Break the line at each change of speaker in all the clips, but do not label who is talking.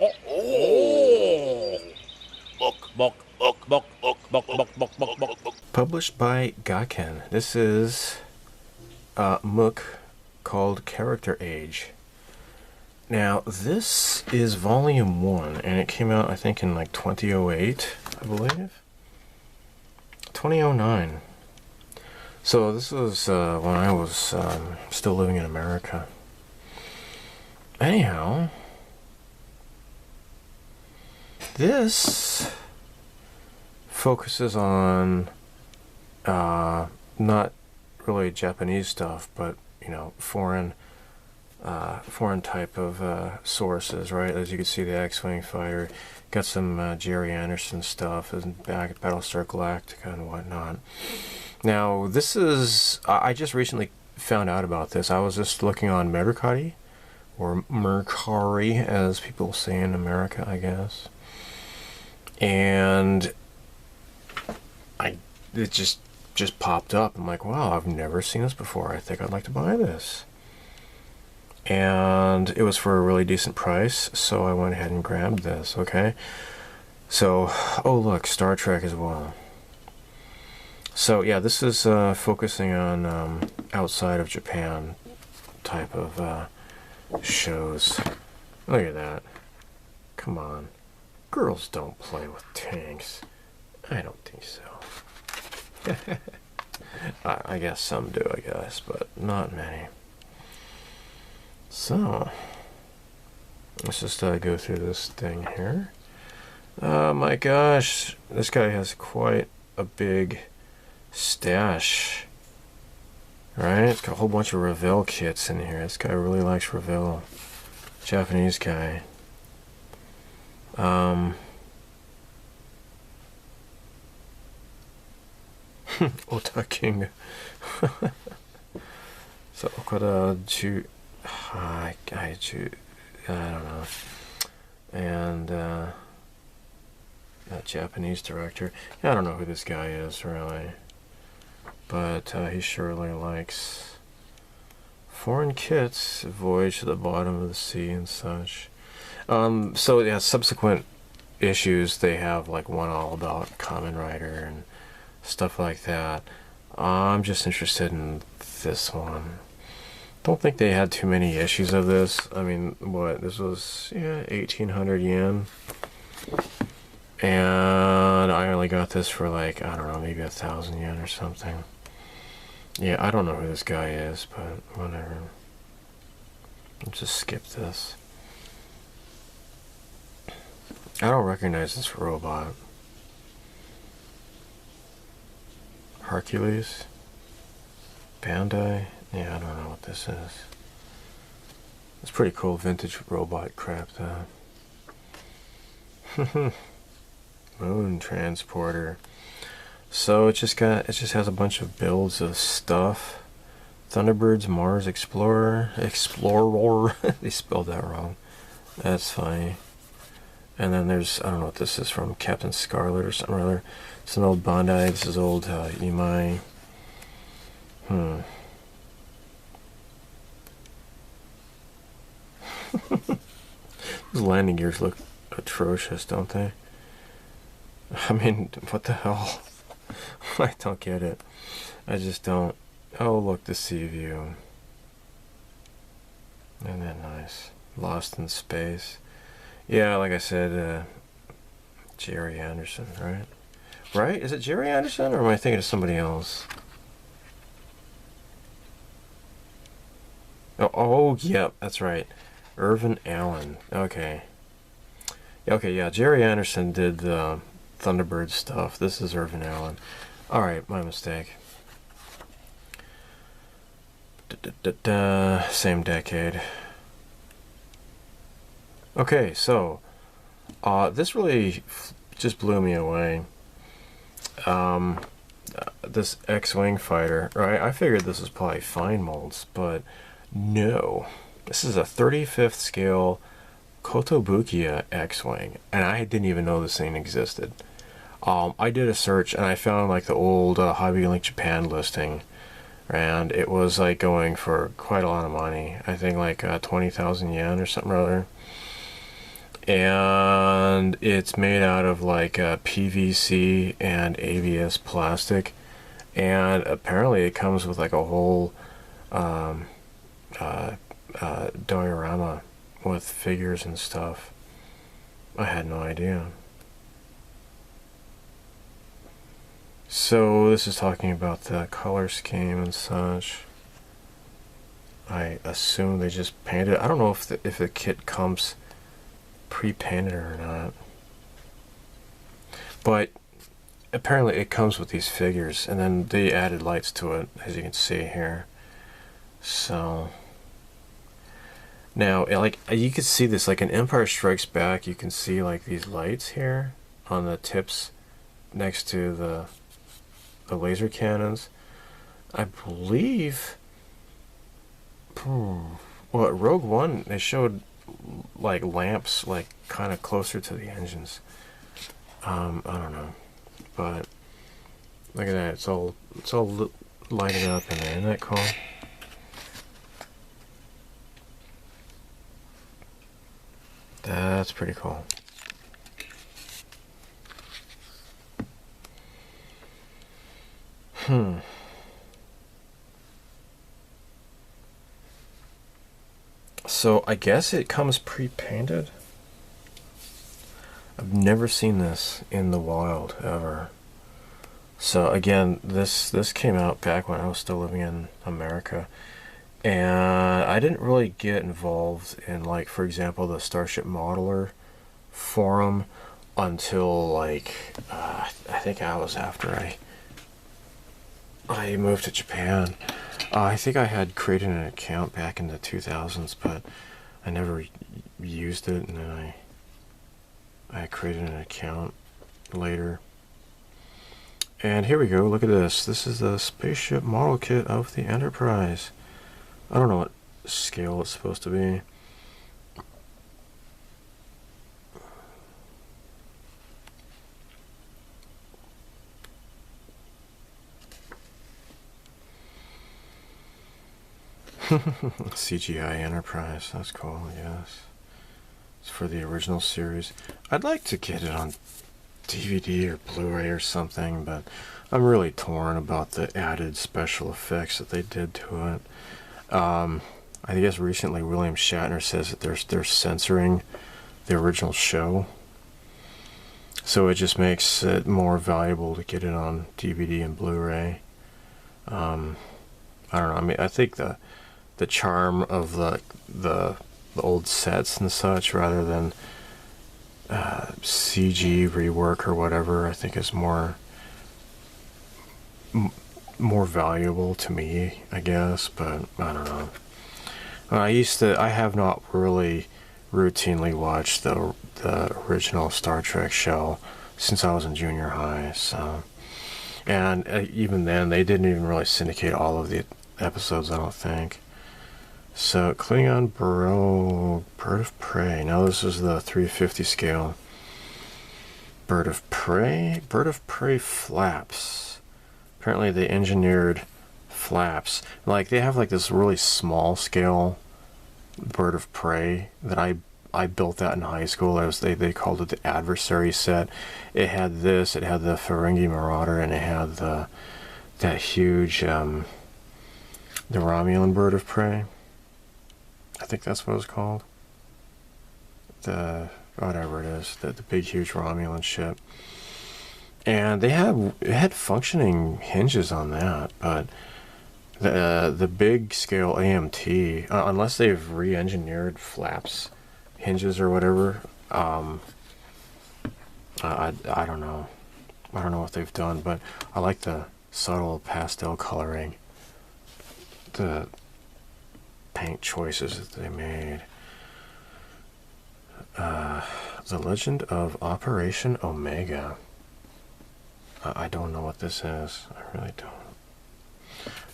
Oh, oh. Mook, mook, mook, mook, mook, mook, mook, mook, mook, mook, mook.
Published by Gakken. This is a mook called Character Age. Now, this is volume 1, and it came out, I think, in like 2008, I believe. 2009. So this was when I was still living in America. Anyhow, this focuses on not really Japanese stuff, but you know, foreign type of sources, right? As you can see, the X-Wing fighter got some Jerry Anderson stuff, and back at Battlestar Galactica and whatnot. Now, this is I just recently found out about this. I was just looking on Mercari, or Mercari, as people say in America, I guess, and it just popped up. I'm like, wow, I've never seen this before. I think I'd like to buy this. And it was for a really decent price, so I went ahead and grabbed this, okay? So, oh look, Star Trek as well. So yeah, this is focusing on outside of Japan type of shows. Look at that. Come on. Girls don't play with tanks. I don't think so. I guess some do, I guess, but not many. So, let's just go through this thing here. Oh my gosh, this guy has quite a big stash. Right? It's got a whole bunch of Revell kits in here. This guy really likes Revell. Japanese guy. Ota King. So, Okada Ju. I don't know. And that Japanese director. Yeah, I don't know who this guy is really, but he surely likes foreign kits, Voyage to the Bottom of the Sea and such. So yeah, subsequent issues they have like one all about Kamen Rider and stuff like that. I'm just interested in this one. Don't think they had too many issues of this. I mean, what, this was 1800 yen, and I only got this for like, I don't know, maybe 1,000 yen or something. Yeah, I don't know who this guy is, but whatever. Let's just skip this. I don't recognize this robot. Hercules? Bandai? Yeah, I don't know what this is. It's pretty cool vintage robot crap though. Moon transporter. So it just has a bunch of builds of stuff. Thunderbirds, Mars Explorer. They spelled that wrong. That's funny. And then there's, I don't know what this is from, Captain Scarlet or something or other. It's an old Bandai. This is old Imai. Those landing gears look atrocious, don't they? I mean, what the hell? I don't get it. I just don't. Oh, look, the sea view. Isn't that nice? Lost in Space. Yeah, like I said, Jerry Anderson, right? Right? Is it Jerry Anderson, or am I thinking of somebody else? Oh, yep, that's right. Irvin Allen. Okay. Okay, yeah, Jerry Anderson did the Thunderbird stuff. This is Irvin Allen. Alright, my mistake. Same decade. Okay, so this really just blew me away. This X-Wing fighter, right? I figured this was probably fine molds, but no. This is a 35th scale Kotobukiya X-Wing, and I didn't even know this thing existed. I did a search, and I found like the old Hobby Link Japan listing, and it was like going for quite a lot of money. I think like 20,000 yen or something or other. and it's made out of like PVC and ABS plastic, and apparently it comes with like a whole diorama with figures and stuff. I had no idea. So this is talking about the color scheme and such. I assume they just painted it. I don't know if the kit comes pre-painted or not, but apparently it comes with these figures, and then they added lights to it, as you can see here. So now, like, you can see this, like in Empire Strikes Back, you can see like these lights here on the tips next to the laser cannons. I believe, well, at Rogue One they showed like lamps like kind of closer to the engines. I don't know, but look at that, it's all lighted up in there. Isn't that cool? That's pretty cool. So I guess it comes pre-painted. I've never seen this in the wild ever. So again, this came out back when I was still living in America, and I didn't really get involved in, like, for example, the Starship Modeler forum until like I think I was after I moved to Japan. I think I had created an account back in the 2000s, but I never used it, and then I created an account later. And here we go, look at this. This is the spaceship model kit of the Enterprise. I don't know what scale it's supposed to be. CGI Enterprise, that's cool, yes. It's for the original series. I'd like to get it on DVD or Blu-ray or something, but I'm really torn about the added special effects that they did to it. I guess recently William Shatner says that they're censoring the original show, so it just makes it more valuable to get it on DVD and Blu-ray. I don't know, I mean, I think the charm of the old sets and such, rather than CG rework or whatever, I think is more valuable to me, I guess. But I don't know. I have not really routinely watched the original Star Trek show since I was in junior high. So, and even then, they didn't even really syndicate all of the episodes, I don't think. So, Klingon Baroque, Bird of Prey. Now this is the 350 scale. Bird of Prey flaps. Apparently they engineered flaps. Like, they have like this really small scale Bird of Prey that I built that in high school. They called it the Adversary set. It had this, it had the Ferengi Marauder, and it had that huge the Romulan Bird of Prey. I think that's what it was called. Whatever it is, the big huge Romulan ship. And it had functioning hinges on that, but the big scale AMT, unless they've re-engineered flaps, hinges or whatever, I don't know. I don't know what they've done, but I like the subtle pastel coloring, the paint choices that they made. The Legend of Operation Omega. I don't know what this is. I really don't.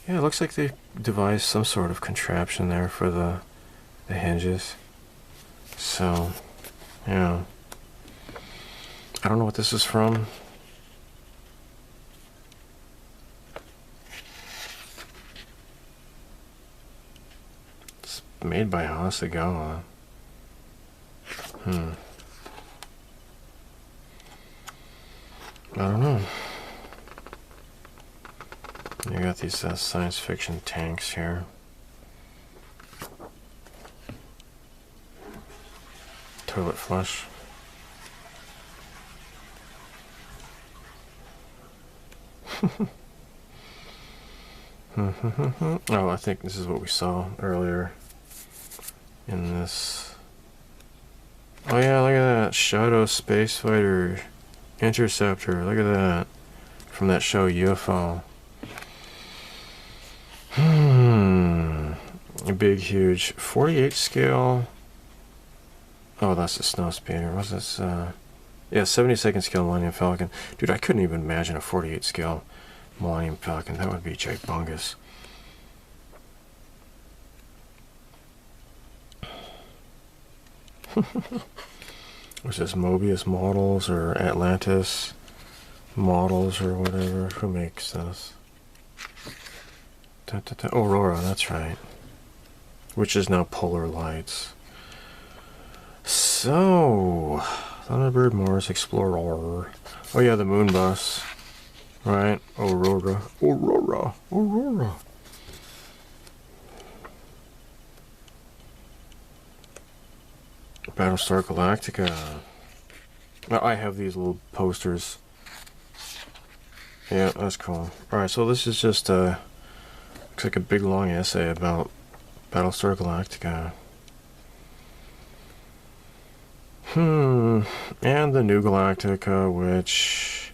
Yeah, it looks like they devised some sort of contraption there for the hinges. So, yeah. I don't know what this is from. It's made by Hasegawa. I don't know. You got these science fiction tanks here. Toilet flush. Oh, I think this is what we saw earlier in this. Oh yeah, look at that. Shadow Space Fighter Interceptor. Look at that. From that show UFO. A big, huge 48 scale. Oh, that's the snow speeder. What's this? Yeah, 72nd scale Millennium Falcon. Dude, I couldn't even imagine a 48 scale Millennium Falcon. That would be gigantic. Was this Mobius models or Atlantis models or whatever? Who makes this? Aurora, that's right. Which is now Polar Lights. So, Thunderbird Mars Explorer. Oh yeah, the moon bus. Right? Aurora. Aurora. Aurora. Battlestar Galactica. Now, I have these little posters. Yeah, that's cool. Alright, so this is just looks like a big long essay about Battlestar Galactica. And the new Galactica, which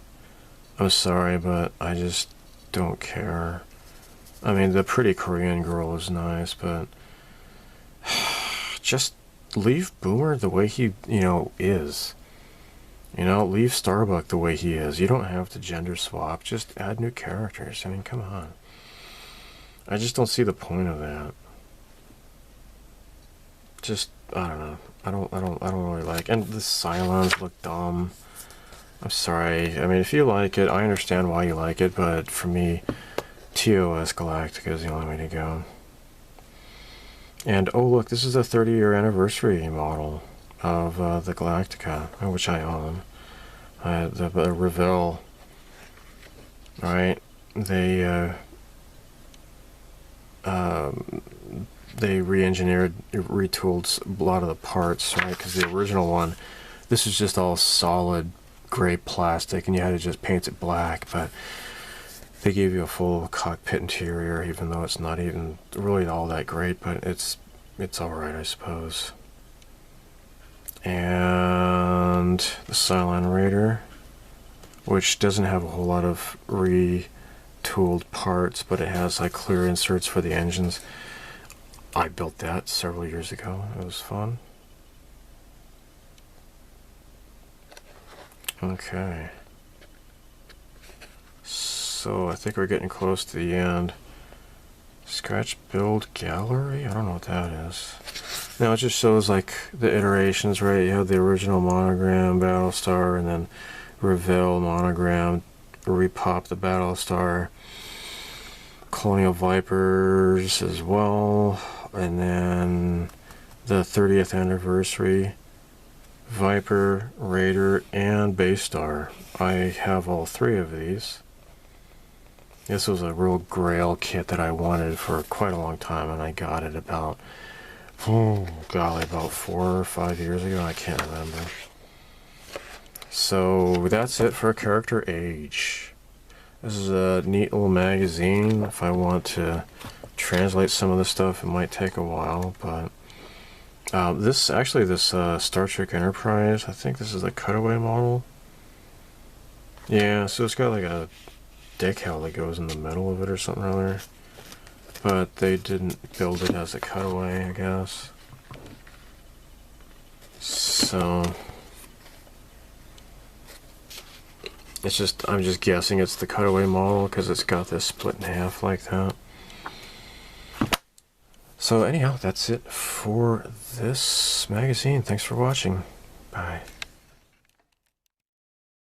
I'm sorry, but I just don't care. I mean, the pretty Korean girl is nice, but just leave Boomer the way he, is. Leave Starbuck the way he is. You don't have to gender swap. Just add new characters. I mean, come on. I just don't see the point of that. Just, I don't know. I don't really like. And the Cylons look dumb. I'm sorry. I mean, if you like it, I understand why you like it, but for me, TOS Galactica is the only way to go. And, oh look, this is a 30-year anniversary model of the Galactica, which I own. The Revell, right? They re-engineered, retooled a lot of the parts, right? Because the original one, this is just all solid gray plastic, and you had to just paint it black, but they gave you a full cockpit interior, even though it's not even really all that great, but it's alright, I suppose. And the Cylon Raider, which doesn't have a whole lot of retooled parts, but it has like clear inserts for the engines. I built that several years ago. It was fun. Okay. So I think we're getting close to the end. Scratch build gallery? I don't know what that is. Now it just shows like the iterations, right? You have the original monogram Battlestar, and then Revell monogram, repop the Battlestar, Colonial Vipers as well, and then the 30th anniversary Viper, Raider, and Base Star. I have all three of these. This was a real grail kit that I wanted for quite a long time, and I got it about, oh golly, about 4 or 5 years ago. I can't remember. So that's it for Character Age. This is a neat little magazine. If I want to translate some of the stuff, it might take a while, but this Star Trek Enterprise, I think this is the cutaway model. Yeah, so it's got like a decal that goes in the middle of it or something or other, but they didn't build it as a cutaway, I guess. So it's just, I'm just guessing it's the cutaway model because it's got this split in half like that. So anyhow, that's it for this magazine. Thanks for watching. Bye.